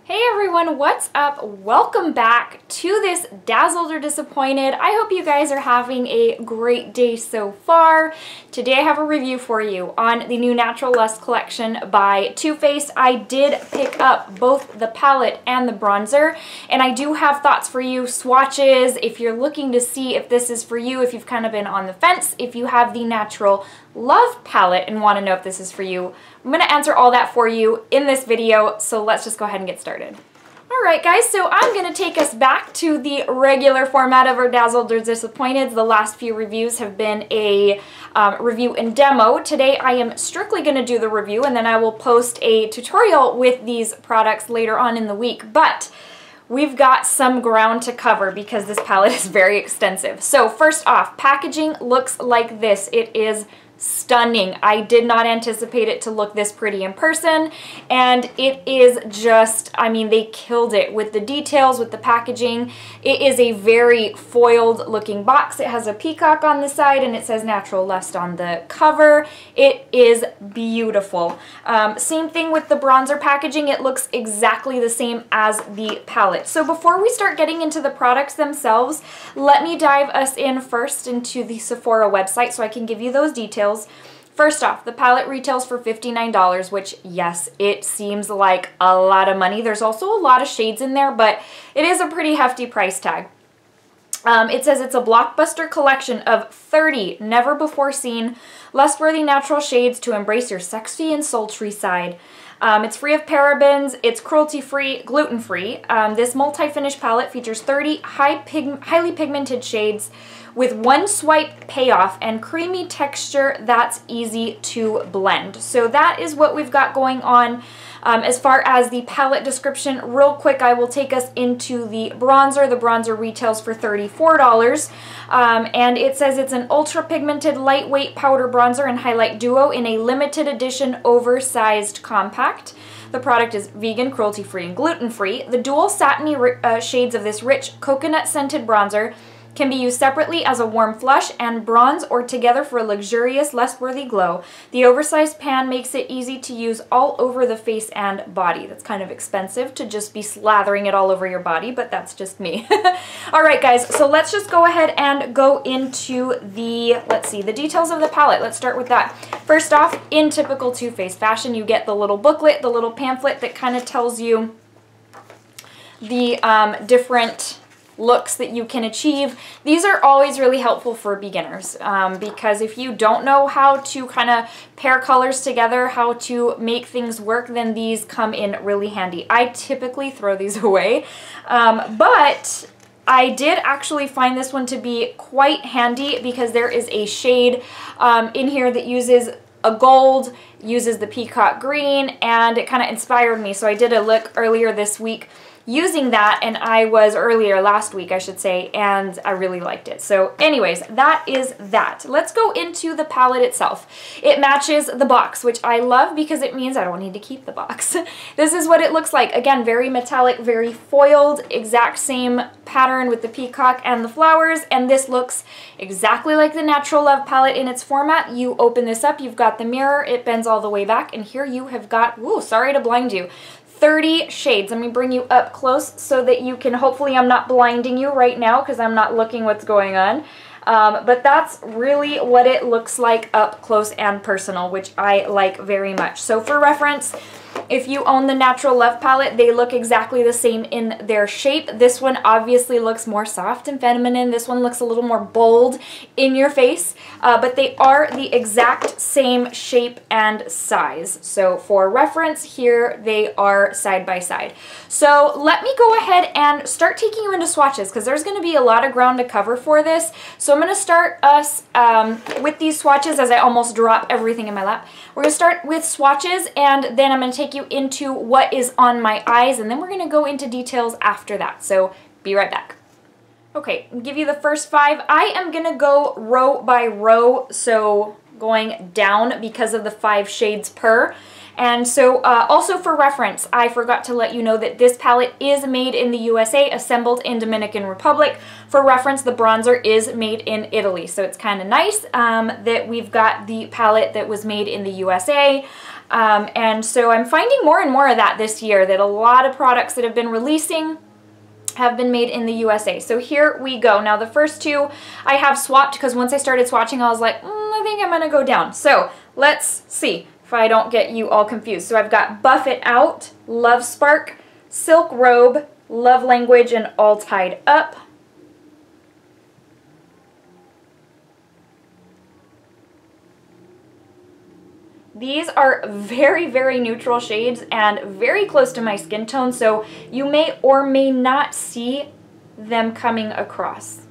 Hey everyone, what's up? Welcome back to this Dazzled or Disappointed. I hope you guys are having a great day so far. Today I have a review for you on the new Natural Lust collection by Too Faced. I did pick up both the palette and the bronzer, and I do have thoughts for you, swatches, if you're looking to see if this is for you, if you've kind of been on the fence, if you have the Natural Love palette and want to know if this is for you. I'm going to answer all that for you in this video, so let's just go ahead and get started. Alright guys, so I'm going to take us back to the regular format of our Dazzled or Disappointed. The last few reviews have been a review and demo. Today I am strictly going to do the review, and then I will post a tutorial with these products later on in the week. But we've got some ground to cover because this palette is very extensive. So first off, packaging looks like this. It is stunning. I did not anticipate it to look this pretty in person, and it is just, I mean, they killed it with the details, with the packaging. It is a very foiled looking box. It has a peacock on the side and it says Natural Lust on the cover. It is beautiful. Same thing with the bronzer packaging. It looks exactly the same as the palette. So before we start getting into the products themselves, let me dive us in first into the Sephora website so I can give you those details. First off, the palette retails for $59, which, yes, it seems like a lot of money. There's also a lot of shades in there, but it is a pretty hefty price tag. It says it's a blockbuster collection of 30 never-before-seen lust-worthy natural shades to embrace your sexy and sultry side. It's free of parabens, it's cruelty-free, gluten-free. This multi-finish palette features 30 highly pigmented shades with one swipe payoff and creamy texture that's easy to blend. So that is what we've got going on. As far as the palette description, real quick, I will take us into the bronzer. The bronzer retails for $34, and it says it's an ultra pigmented lightweight powder bronzer and highlight duo in a limited edition oversized compact. The product is vegan, cruelty-free, and gluten-free. The dual satiny shades of this rich coconut-scented bronzer can be used separately as a warm flush and bronze or together for a luxurious, lust-worthy glow. The oversized pan makes it easy to use all over the face and body. That's kind of expensive to just be slathering it all over your body, but that's just me. Alright guys, so let's just go ahead and go into the, let's see, the details of the palette. Let's start with that. First off, in typical Too Faced fashion, you get the little booklet, the little pamphlet that kind of tells you the different looks that you can achieve. These are always really helpful for beginners because if you don't know how to kind of pair colors together, how to make things work, then these come in really handy. I typically throw these away, but I did actually find this one to be quite handy because there is a shade in here that uses a gold, uses the peacock green, and it kind of inspired me. So I did a look earlier this week using that, and earlier last week I should say, and I really liked it. So anyways, that is that. Let's go into the palette itself. It matches the box, which I love because it means I don't need to keep the box. This is what it looks like. Again, very metallic, very foiled, exact same pattern with the peacock and the flowers, and this looks exactly like the Natural Love palette in its format. You open this up, you've got the mirror, it bends all the way back, and here you have got, woo, sorry to blind you, 30 shades. Let me bring you up close so that you can, hopefully I'm not blinding you right now because I'm not looking what's going on. But that's really what it looks like up close and personal, which I like very much. So for reference, if you own the Natural Love palette, they look exactly the same in their shape. This one obviously looks more soft and feminine. This one looks a little more bold in your face, but they are the exact same shape and size. So for reference, here they are side by side. So let me go ahead and start taking you into swatches because there's going to be a lot of ground to cover for this. So I'm going to start us with these swatches as I almost drop everything in my lap. We're going to start with swatches, and then I'm going to take you into what is on my eyes, and then we're going to go into details after that. So be right back. Okay, I'll give you the first 5. I am going to go row by row, so going down because of the 5 shades per. And so also for reference, I forgot to let you know that this palette is made in the USA, assembled in Dominican Republic. For reference, the bronzer is made in Italy. So it's kind of nice that we've got the palette that was made in the USA. And so I'm finding more and more of that this year, that a lot of products that have been releasing have been made in the USA. So here we go. Now the first two I have swapped because once I started swatching, I was like, I think I'm gonna go down. So let's see if I don't get you all confused. So I've got Buff It Out, Love Spark, Silk Robe, Love Language, and All Tied Up. These are very, very neutral shades and very close to my skin tone, so you may or may not see them coming across.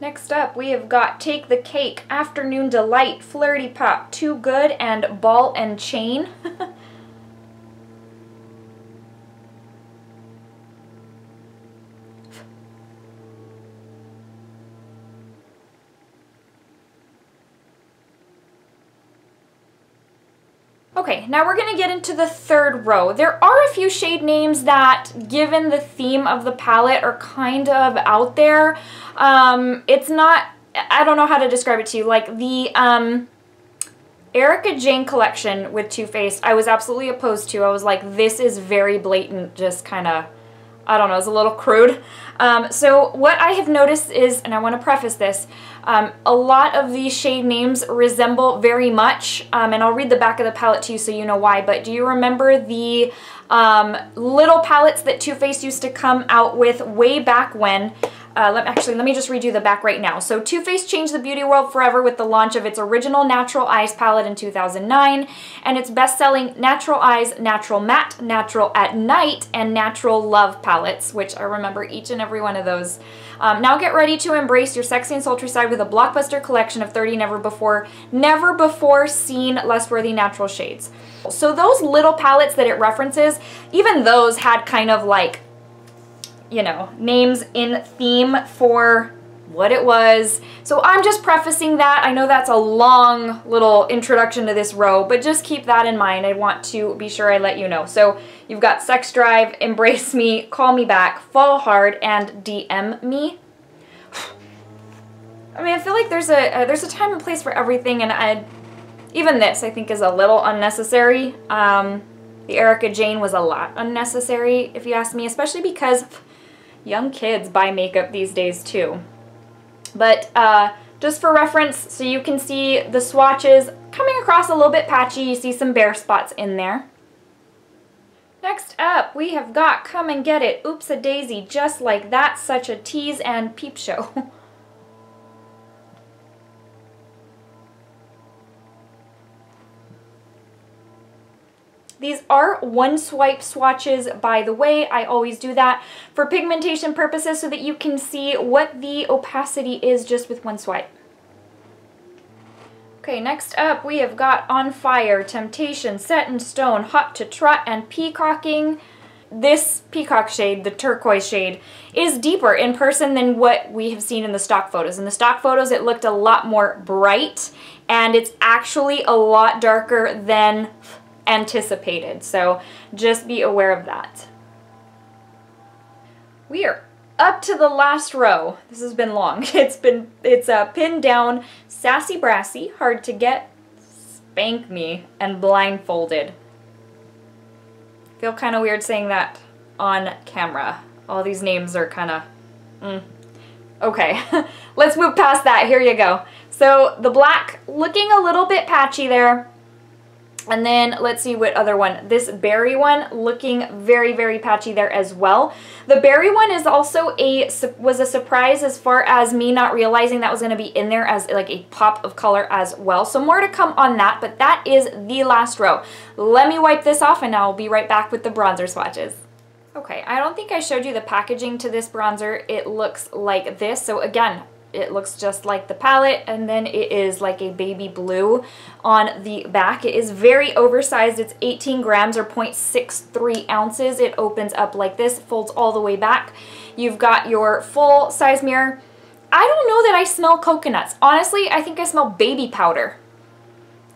Next up, we have got Take the Cake, Afternoon Delight, Flirty Pop, Too Good, and Ball and Chain. Okay, now we're going to get into the third row. There are a few shade names that, given the theme of the palette, are kind of out there. It's not, I don't know how to describe it to you, like the Erica Jane collection with Too Faced, I was absolutely opposed to. I was like, this is very blatant, just kind of, I don't know, it's a little crude. So what I have noticed is, and I want to preface this, a lot of these shade names resemble very much, and I'll read the back of the palette to you so you know why, but do you remember the little palettes that Too Faced used to come out with way back when? Let me just read you the back right now. So Too Faced changed the beauty world forever with the launch of its original Natural Eyes palette in 2009 and its best-selling Natural Eyes, Natural Matte, Natural at Night, and Natural Love palettes, which I remember each and every one of those. Now get ready to embrace your sexy and sultry side with a blockbuster collection of 30 never before seen less worthy natural shades. So those little palettes that it references, even those had kind of like, you know, names in theme for what it was. So I'm just prefacing that. I know that's a long little introduction to this row, but just keep that in mind. I want to be sure I let you know. So you've got Sex Drive, Embrace Me, Call Me Back, Fall Hard, and DM Me. I mean, I feel like there's a time and place for everything, and even this I think is a little unnecessary. The Erica Jane was a lot unnecessary, if you ask me, especially because young kids buy makeup these days too. But just for reference, so you can see the swatches coming across a little bit patchy. You see some bare spots in there. Next up, we have got Come and Get It, Oops a Daisy, Just Like That, Such a Tease, and Peep Show. These are one swipe swatches, by the way. I always do that for pigmentation purposes so that you can see what the opacity is just with one swipe. Okay, next up we have got On Fire, Temptation, Set in Stone, Hot to Trot, and Peacocking. This peacock shade, the turquoise shade, is deeper in person than what we have seen in the stock photos. In the stock photos it looked a lot more bright, and it's actually a lot darker than anticipated, so just be aware of that. We are up to the last row. This has been long. It's pinned down, Sassy Brassy, Hard to Get, Spank Me, and Blindfolded. Feel kind of weird saying that on camera. All these names are kind of okay. Let's move past that. Here you go. So the black looking a little bit patchy there. And then let's see what other one. This berry one looking very, very patchy there as well. The berry one is also was a surprise as far as me not realizing that was going to be in there as like a pop of color as well. So more to come on that, but that is the last row. Let me wipe this off and I'll be right back with the bronzer swatches. Okay, I don't think I showed you the packaging to this bronzer. It looks like this. So again, it looks just like the palette, and then it is like a baby blue on the back. It is very oversized. It's 18 grams or 0.63 ounces. It opens up like this, folds all the way back. You've got your full size mirror. I don't know that I smell coconuts. Honestly, I think I smell baby powder.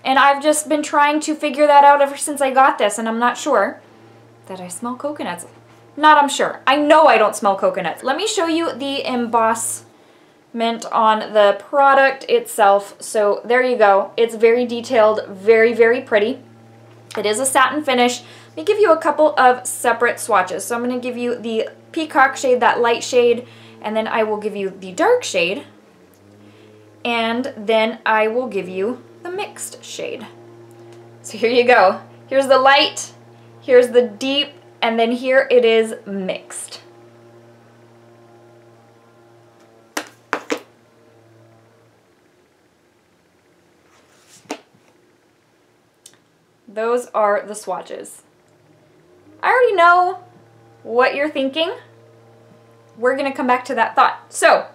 And I've just been trying to figure that out ever since I got this, and I'm not sure that I smell coconuts. Not I'm sure. I know I don't smell coconuts. Let me show you the embossment on the product itself. So there you go. It's very detailed, very, very pretty. It is a satin finish. Let me give you a couple of separate swatches. So I'm going to give you the peacock shade, that light shade, and then I will give you the dark shade, and then I will give you the mixed shade. So here you go. Here's the light, here's the deep, and then here it is mixed. Those are the swatches. I already know what you're thinking. We're gonna come back to that thought. So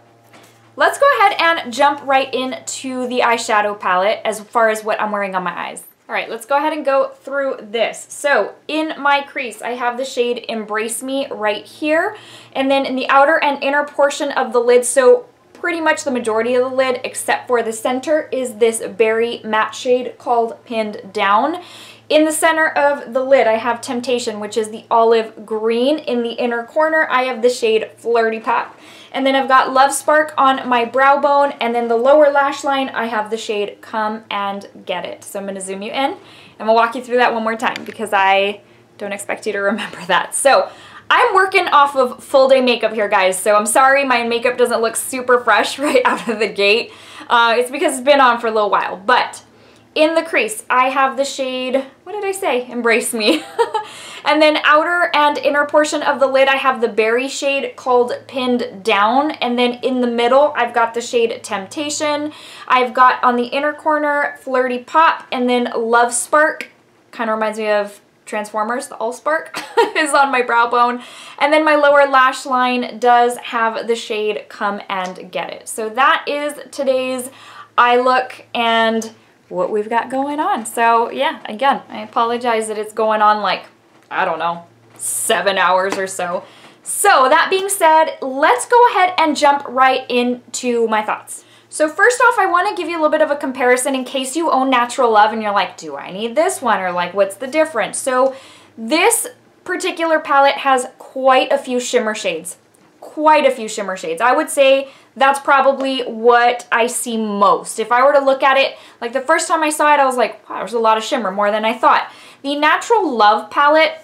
let's go ahead and jump right into the eyeshadow palette as far as what I'm wearing on my eyes. All right, let's go ahead and go through this. So in my crease, I have the shade Embrace Me right here. And then in the outer and inner portion of the lid, so pretty much the majority of the lid except for the center, is this berry matte shade called Pinned Down. In the center of the lid, I have Temptation, which is the olive green. In the inner corner, I have the shade Flirty Pop. And then I've got Love Spark on my brow bone, and then the lower lash line, I have the shade Come and Get It. So I'm going to zoom you in, and we'll walk you through that one more time because I don't expect you to remember that. So I'm working off of full day makeup here, guys, so I'm sorry my makeup doesn't look super fresh right out of the gate. It's because it's been on for a little while, but in the crease, I have the shade, what did I say? Embrace Me. And then outer and inner portion of the lid, I have the berry shade called Pinned Down. And then in the middle, I've got the shade Temptation. I've got on the inner corner, Flirty Pop, and then Love Spark. Kind of reminds me of Transformers, the Allspark is on my brow bone. And then my lower lash line does have the shade Come and Get It. So that is today's eye look and what we've got going on. So yeah, again, I apologize that it's going on like, I don't know, 7 hours or so. So that being said, let's go ahead and jump right into my thoughts. So first off, I want to give you a little bit of a comparison in case you own Natural Love and you're like, do I need this one? Or like, what's the difference? So this particular palette has quite a few shimmer shades. Quite a few shimmer shades. I would say that's probably what I see most. If I were to look at it, like the first time I saw it, I was like, wow, there's a lot of shimmer, more than I thought. The Natural Love palette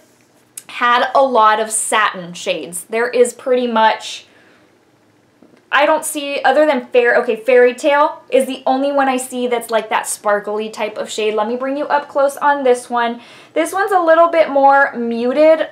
had a lot of satin shades. There is pretty much, I don't see, other than Fairy Tale is the only one I see that's like that sparkly type of shade. Let me bring you up close on this one. This one's a little bit more muted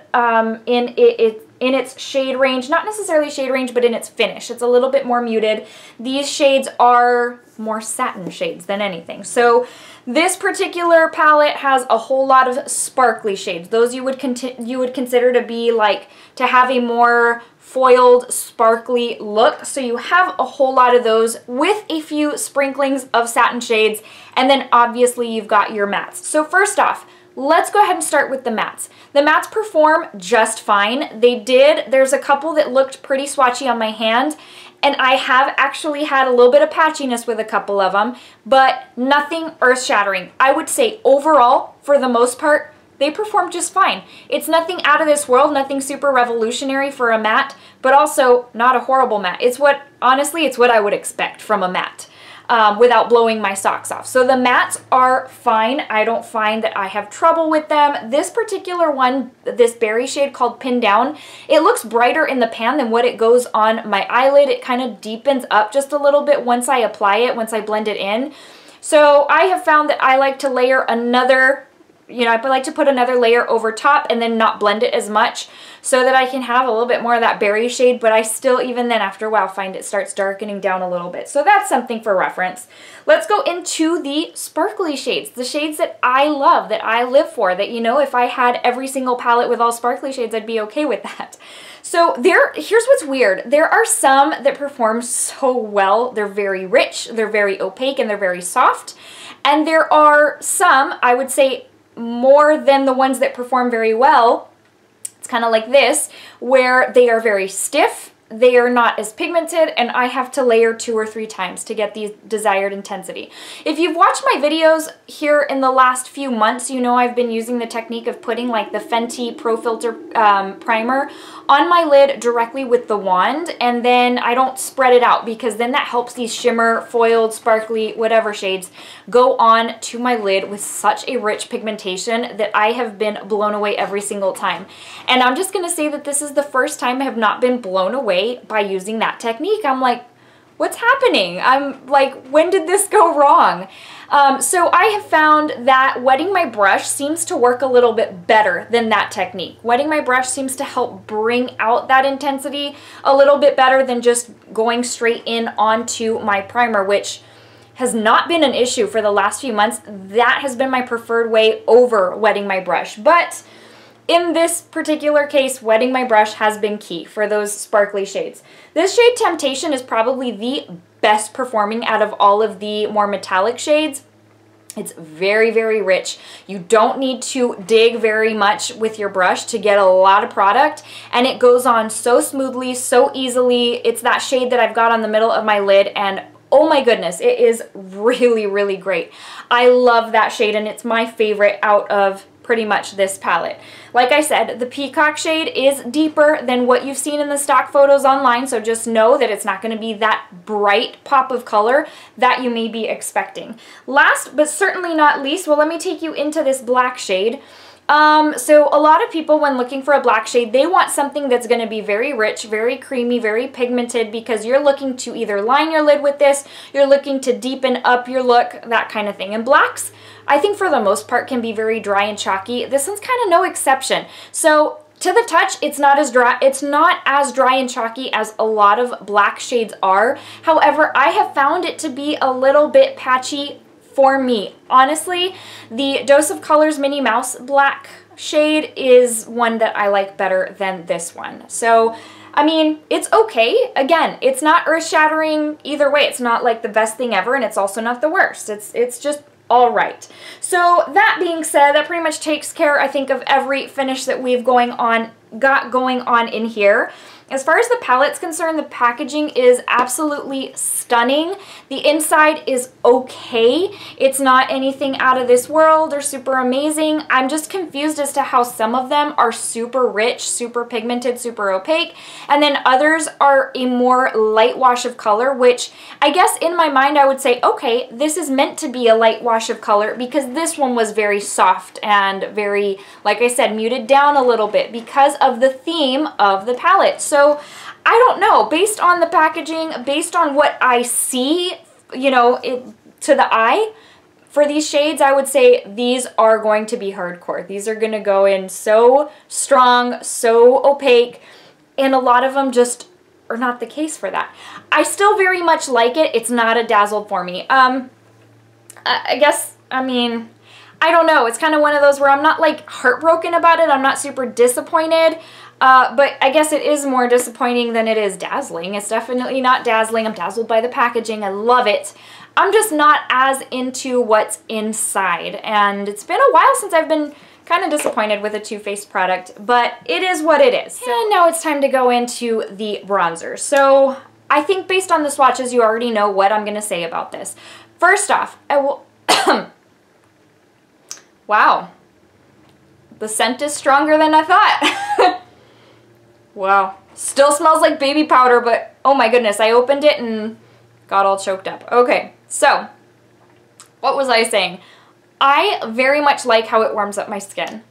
in its shade range, not necessarily shade range, but in its finish. It's a little bit more muted. These shades are more satin shades than anything. So this particular palette has a whole lot of sparkly shades. Those you would consider to be like, to have a more foiled, sparkly look. So you have a whole lot of those with a few sprinklings of satin shades. And then obviously you've got your mattes. So first off, let's go ahead and start with the mattes. The mattes perform just fine. There's a couple that looked pretty swatchy on my hand, and I have actually had a little bit of patchiness with a couple of them, but nothing earth-shattering. I would say overall, for the most part, they perform just fine. It's nothing out of this world, nothing super revolutionary for a matte, but also not a horrible matte. Honestly, it's what I would expect from a matte. Without blowing my socks off. So the mattes are fine. I don't find that I have trouble with them. This particular one, this berry shade called Pin Down, it looks brighter in the pan than what it goes on my eyelid. It kind of deepens up just a little bit once I apply it, once I blend it in. So I have found that I like to layer another, I like to put another layer over top and then not blend it as much so that I can have a little bit more of that berry shade, but I still, even then after a while, find it starts darkening down a little bit. So that's something for reference. Let's go into the sparkly shades, the shades that I love, that I live for, that, if I had every single palette with all sparkly shades, I'd be okay with that. So here's what's weird. There are some that perform so well. They're very rich, they're very opaque, and they're very soft. And there are some, I would say, more than the ones that perform very well. It's kind of like this, where they are very stiff, they are not as pigmented, and I have to layer 2 or 3 times to get the desired intensity. If you've watched my videos here in the last few months, you know I've been using the technique of putting like the Fenty Pro Filter primer on my lid directly with the wand, and then I don't spread it out because then that helps these shimmer, foiled, sparkly, whatever shades go on to my lid with such a rich pigmentation that I have been blown away every single time. And I'm just going to say that this is the first time I have not been blown away by using that technique. I'm like, what's happening? I'm like, when did this go wrong? So I have found that wetting my brush seems to work a little bit better than that technique. Wetting my brush seems to help bring out that intensity a little bit better than just going straight in onto my primer, which has not been an issue for the last few months. That has been my preferred way over wetting my brush. But in this particular case, wetting my brush has been key for those sparkly shades. This shade Temptation is probably the best performing out of all of the more metallic shades. It's very, very rich. You don't need to dig very much with your brush to get a lot of product, and it goes on so smoothly, so easily. It's that shade that I've got on the middle of my lid, and oh my goodness, it is really, really great. I love that shade, and it's my favorite out of pretty much this palette. Like I said, the Peacock shade is deeper than what you've seen in the stock photos online, so just know that it's not going to be that bright pop of color that you may be expecting. Last but certainly not least, well, let me take you into this black shade. So a lot of people, when looking for a black shade, they want something that's going to be very rich, very creamy, very pigmented, because you're looking to either line your lid with this, you're looking to deepen up your look, that kind of thing. And blacks, I think for the most part, can be very dry and chalky. This one's kind of no exception. So to the touch, it's not as dry and chalky as a lot of black shades are. However, I have found it to be a little bit patchy for me. Honestly, the Dose of Colors Minnie Mouse black shade is one that I like better than this one. So, I mean, it's okay. Again, it's not earth-shattering either way. It's not like the best thing ever, and it's also not the worst. It's just all right. So that being said, that pretty much takes care, I think, of every finish that we've got going on in here. As far as the palette's concerned, the packaging is absolutely stunning. The inside is okay. It's not anything out of this world or super amazing. I'm just confused as to how some of them are super rich, super pigmented, super opaque, and then others are a more light wash of color, which I guess in my mind I would say, okay, this is meant to be a light wash of color because this one was very soft and very, like I said, muted down a little bit because of the theme of the palette. So I don't know, based on the packaging, based on what I see, you know, to the eye, for these shades, I would say these are going to be hardcore. These are going to go in so strong, so opaque, and a lot of them just are not the case for that. I still very much like it. It's not a Dazzled for me. I guess, I mean, I don't know. It's kind of one of those where I'm not like heartbroken about it. I'm not super disappointed. But I guess it is more disappointing than it is dazzling. It's definitely not dazzling. I'm dazzled by the packaging. I love it. I'm just not as into what's inside. And it's been a while since I've been kind of disappointed with a Too Faced product, but it is what it is. And now it's time to go into the bronzer. So I think based on the swatches, you already know what I'm going to say about this. First off, I will... Wow. The scent is stronger than I thought. Wow. Still smells like baby powder, but oh my goodness, I opened it and got all choked up. Okay, so what was I saying? I very much like how it warms up my skin,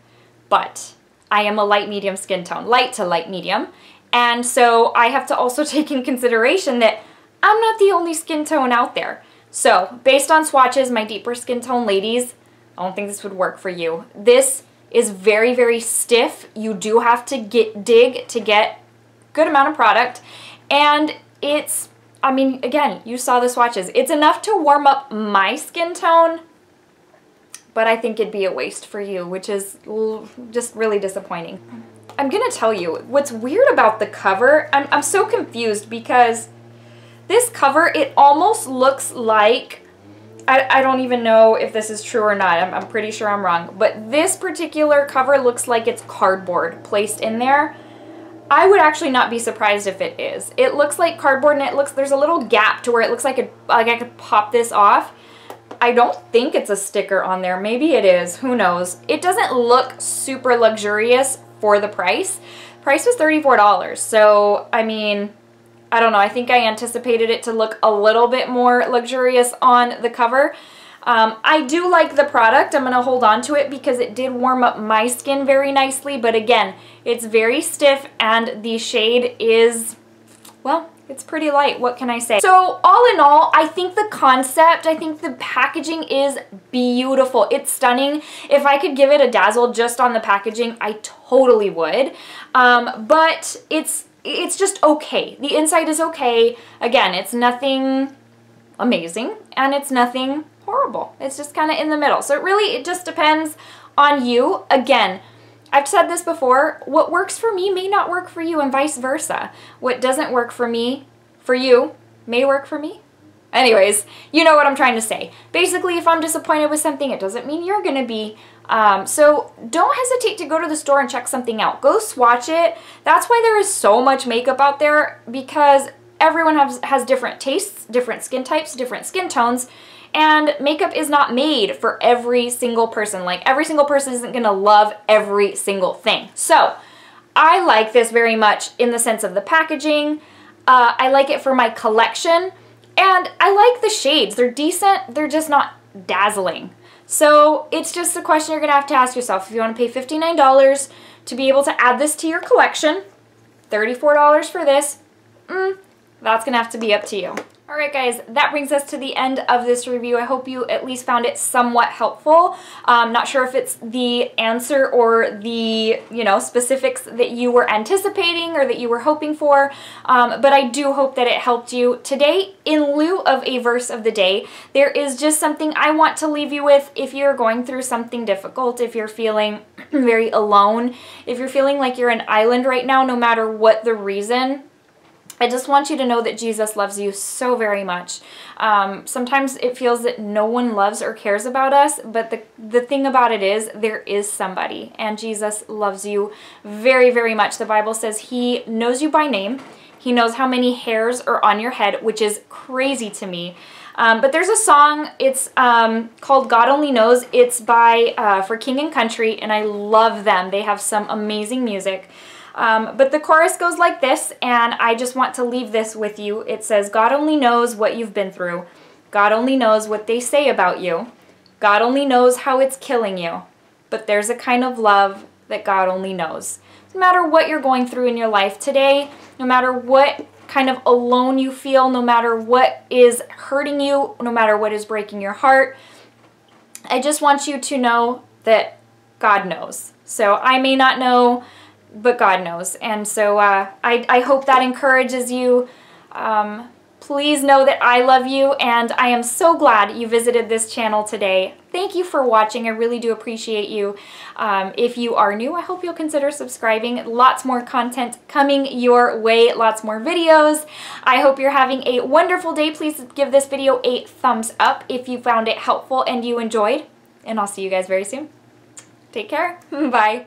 but I am a light medium skin tone, light to light medium, and so I have to also take in consideration that I'm not the only skin tone out there. So based on swatches, my deeper skin tone ladies, I don't think this would work for you. This is very, very stiff. You do have to dig to get good amount of product, and it's, I mean, again, you saw the swatches. It's enough to warm up my skin tone, but I think it'd be a waste for you, which is just really disappointing. I'm gonna tell you, what's weird about the cover, I'm so confused because this cover, it almost looks like, I don't even know if this is true or not. I'm pretty sure I'm wrong. But this particular cover looks like it's cardboard placed in there. I would actually not be surprised if it is. It looks like cardboard, and there's a little gap to where it looks like I could pop this off. I don't think it's a sticker on there. Maybe it is. Who knows? It doesn't look super luxurious for the price. Price was $34. So, I mean, I don't know. I think I anticipated it to look a little bit more luxurious on the cover. I do like the product. I'm going to hold on to it because it did warm up my skin very nicely. But again, it's very stiff and the shade is, well, it's pretty light. What can I say? So all in all, I think the concept, I think the packaging is beautiful. It's stunning. If I could give it a Dazzled just on the packaging, I totally would. But it's just okay. The inside is okay. Again, it's nothing amazing and it's nothing horrible. It's just kind of in the middle. So it just depends on you. Again, I've said this before, what works for me may not work for you and vice versa. What doesn't work for me, for you, may work for me. Anyways, you know what I'm trying to say. Basically, if I'm disappointed with something, it doesn't mean you're going to be. So don't hesitate to go to the store and check something out. Go swatch it. That's why there is so much makeup out there, because everyone has different tastes, different skin types, different skin tones. And makeup is not made for every single person. Like, every single person isn't gonna love every single thing. So, I like this very much in the sense of the packaging. I like it for my collection. And I like the shades. They're decent, they're just not dazzling. So, it's just a question you're gonna have to ask yourself. If you wanna pay $59 to be able to add this to your collection, $34 for this, that's gonna have to be up to you. Alright guys, that brings us to the end of this review. I hope you at least found it somewhat helpful. Not sure if it's the answer or the, specifics that you were anticipating or that you were hoping for, but I do hope that it helped you. Today, in lieu of a verse of the day, there is just something I want to leave you with if you're going through something difficult, if you're feeling very alone, if you're feeling like you're an island right now, no matter what the reason. I just want you to know that Jesus loves you so very much. Sometimes it feels that no one loves or cares about us, but the thing about it is there is somebody, and Jesus loves you very, very much. The Bible says he knows you by name. He knows how many hairs are on your head, which is crazy to me. But there's a song, it's called God Only Knows. It's by For King and Country, and I love them. They have some amazing music. But the chorus goes like this, and I just want to leave this with you. It says, God only knows what you've been through. God only knows what they say about you. God only knows how it's killing you. But there's a kind of love that God only knows. No matter what you're going through in your life today, no matter what kind of alone you feel, no matter what is hurting you, no matter what is breaking your heart, I just want you to know that God knows. So I may not know, but God knows. And so I hope that encourages you. Please know that I love you, and I am so glad you visited this channel today. Thank you for watching. I really do appreciate you. If you are new, I hope you'll consider subscribing. Lots more content coming your way, lots more videos. I hope you're having a wonderful day. Please give this video a thumbs up if you found it helpful and you enjoyed. And I'll see you guys very soon. Take care. Bye.